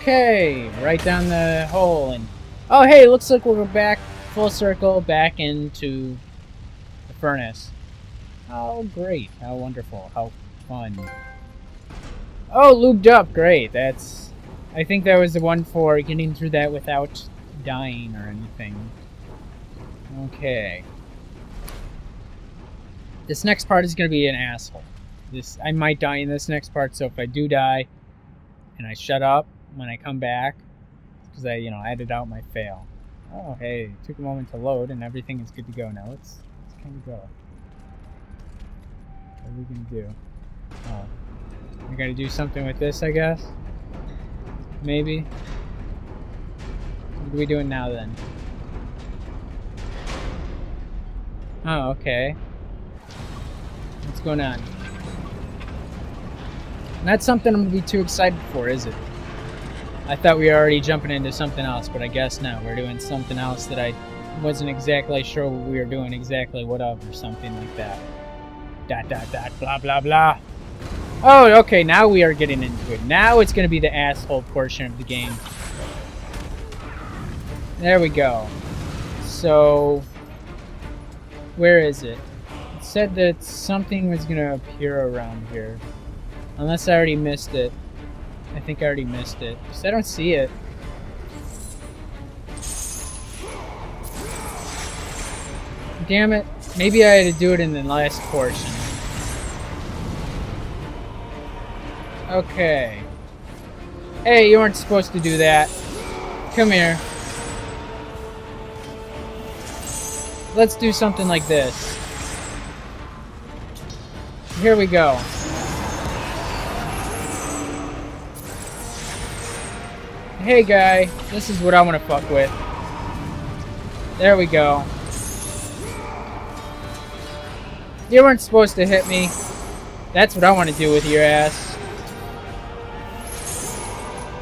Okay, right down the hole, and oh hey, looks like we're back full circle back into the furnace. How great, how wonderful, how fun. Oh, lubed up, great. I think that was the one for getting through that without dying or anything. Okay. This next part is going to be an asshole. I might die in this next part, so if I do die and I shut up when I come back, because I edited out my fail. Oh, hey, it took a moment to load and everything is good to go now. Let's kind of go. What are we going to do? Oh. I gotta do something with this, I guess? Maybe? What are we doing now, then? Oh, okay. What's going on? Not something I'm gonna be too excited for, is it? I thought we were already jumping into something else, but I guess not. We're doing something else that I wasn't exactly sure what we were doing exactly what of, or something like that. Dot, dot, dot, blah, blah, blah. Oh, okay, now we are getting into it. Now it's going to be the asshole portion of the game. There we go. So, where is it? It said that something was going to appear around here. Unless I already missed it. I think I already missed it. Because I don't see it. Damn it. Maybe I had to do it in the last portion. Okay. Hey, you weren't supposed to do that. Come here. Let's do something like this. Here we go. Hey guy, this is what I want to fuck with. There we go. You weren't supposed to hit me. That's what I want to do with your ass.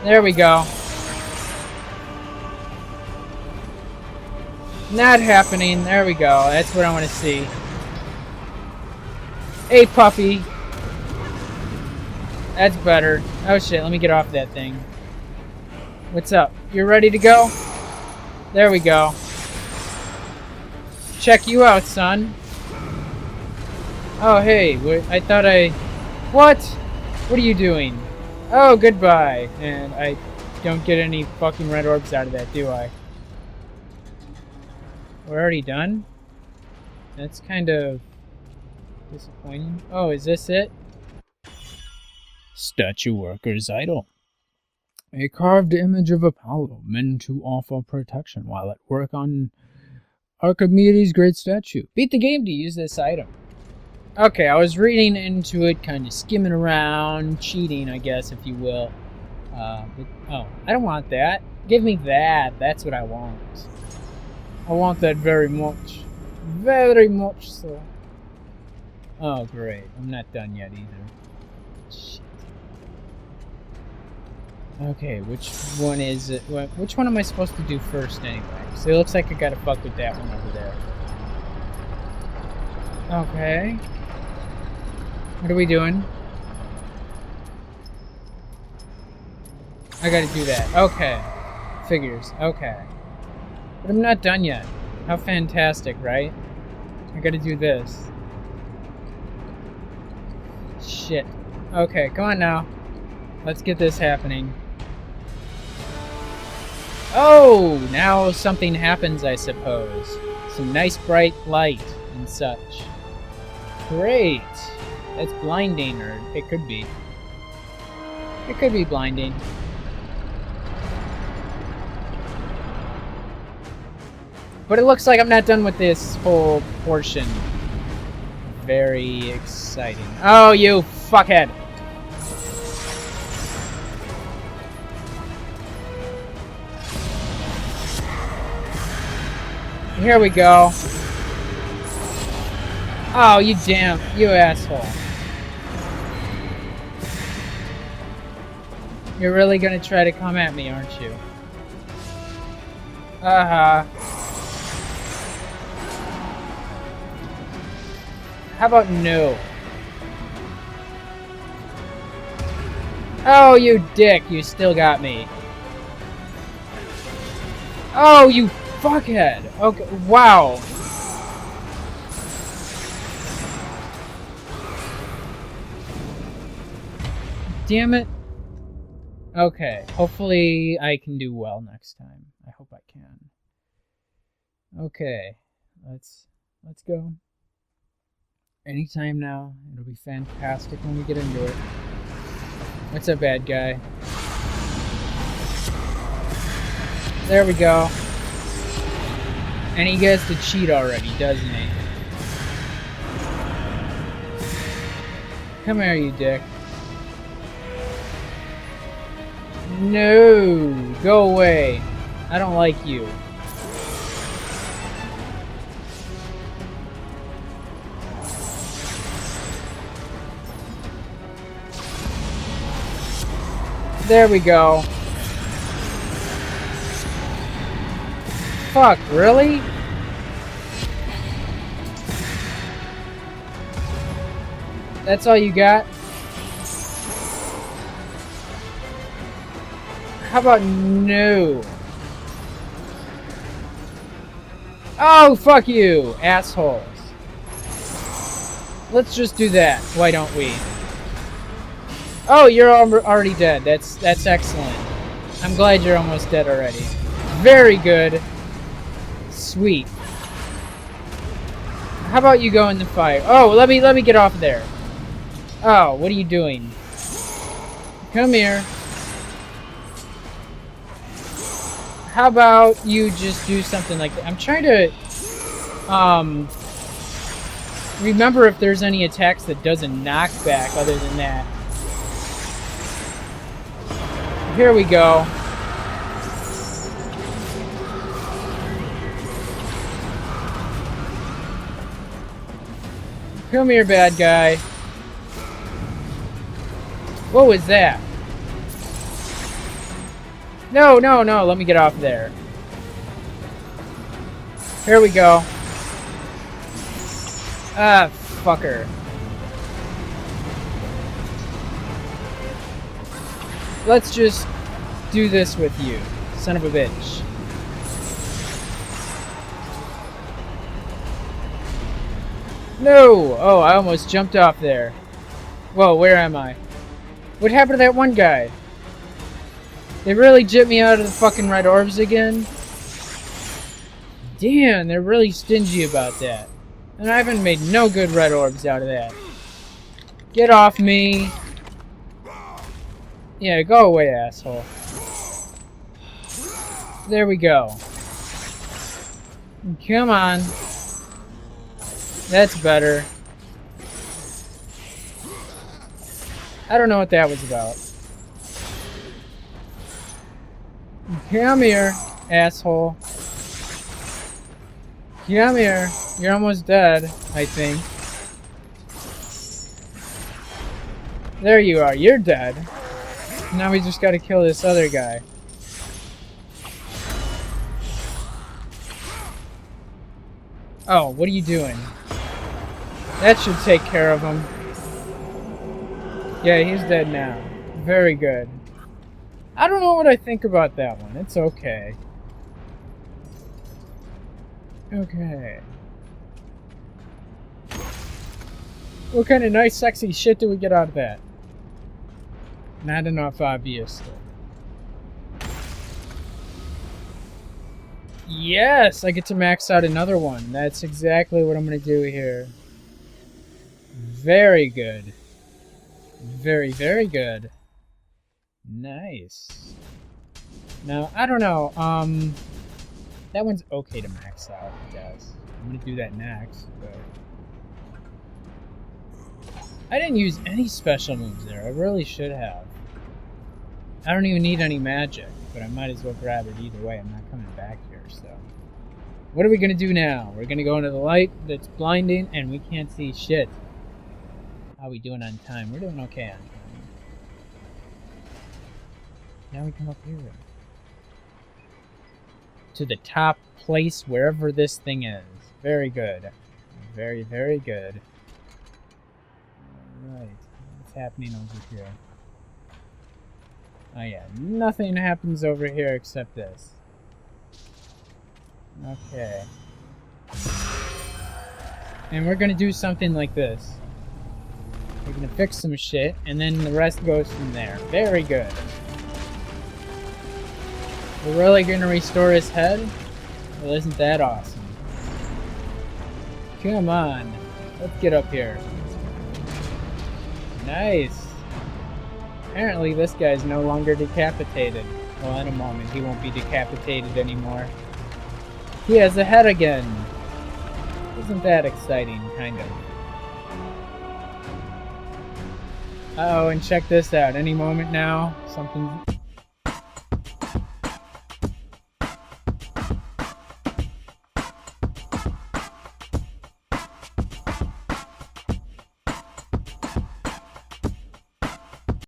There we go. Not happening. There we go. That's what I want to see. Hey, puppy. That's better. Oh shit, let me get off that thing. What's up? You're ready to go? There we go. Check you out, son. Oh, hey. I thought What? What are you doing? Oh, goodbye. And I don't get any fucking red orbs out of that, do I? We're already done? That's kind of disappointing. Oh, is this it? Statue worker's idol. A carved image of Apollo meant to offer protection while at work on Archimedes' great statue. Beat the game to use this item. Okay, I was reading into it, kind of skimming around, cheating, I guess, if you will. Oh, I don't want that. Give me that. That's what I want. I want that very much. Very much so. Oh, great. I'm not done yet, either. Shit. Okay, which one is it? Which one am I supposed to do first, anyway? So it looks like I gotta fuck with that one over there. Okay. What are we doing? I gotta do that. Okay. Figures. Okay. But I'm not done yet. How fantastic, right? I gotta do this. Shit. Okay, come on now. Let's get this happening. Oh! Now something happens, I suppose. Some nice bright light and such. Great! That's blinding, or it could be. It could be blinding. But it looks like I'm not done with this whole portion. Very exciting. Oh, you fuckhead! Here we go. Oh, you asshole. You're really gonna try to come at me, aren't you? Uh-huh. How about no? Oh, you dick, you still got me. Oh, you fuckhead! Okay, wow. Damn it. Okay, hopefully I can do well next time. I hope I can. Okay, let's go. Anytime now. It'll be fantastic when we get into it. What's up, bad guy? There we go. And he gets to cheat already, doesn't he? Come here, you dick. No! Go away. I don't like you. There we go. Fuck, really? That's all you got? How about no? Oh, fuck you, assholes. Let's just do that. Why don't we? Oh, you're already dead. That's excellent. I'm glad you're almost dead already. Very good. Sweet. How about you go in the fire? Oh, let me get off there. Oh, what are you doing? Come here. How about you just do something like that? I'm trying to remember if there's any attacks that doesn't knock back other than that. Here we go. Come here, bad guy. What was that? No, no, no, let me get off there. Here we go. Ah, fucker. Let's just do this with you, son of a bitch. No! Oh, I almost jumped off there. Whoa, where am I? What happened to that one guy? They really jipped me out of the fucking red orbs again? Damn, they're really stingy about that. And I haven't made no good red orbs out of that. Get off me. Yeah, go away, asshole. There we go. Come on. That's better. I don't know what that was about. Come here, asshole. Come here. You're almost dead, I think. There you are. You're dead. Now we just gotta kill this other guy. Oh, what are you doing? That should take care of him. Yeah, he's dead now. Very good. I don't know what I think about that one. It's okay. Okay. What kind of nice, sexy shit do we get out of that? Not enough, obviously. Yes! I get to max out another one. That's exactly what I'm going to do here. Very good. Very, very good. Nice. Now, I don't know. That one's okay to max out, I guess. I'm going to do that next, but... I didn't use any special moves there. I really should have. I don't even need any magic, but I might as well grab it either way. I'm not coming back here, so... What are we going to do now? We're going to go into the light that's blinding, and we can't see shit. How are we doing on time? We're doing okay on time. Now we come up here. To the top place, wherever this thing is. Very good. Very, very good. Alright. What's happening over here? Oh yeah, nothing happens over here except this. Okay. And we're gonna do something like this. We're gonna fix some shit, and then the rest goes from there. Very good. We're really gonna restore his head? Well, isn't that awesome? Come on. Let's get up here. Nice. Apparently this guy's no longer decapitated. Well, in a moment he won't be decapitated anymore. He has a head again. Isn't that exciting, kind of? Uh-oh, and check this out. Any moment now, something...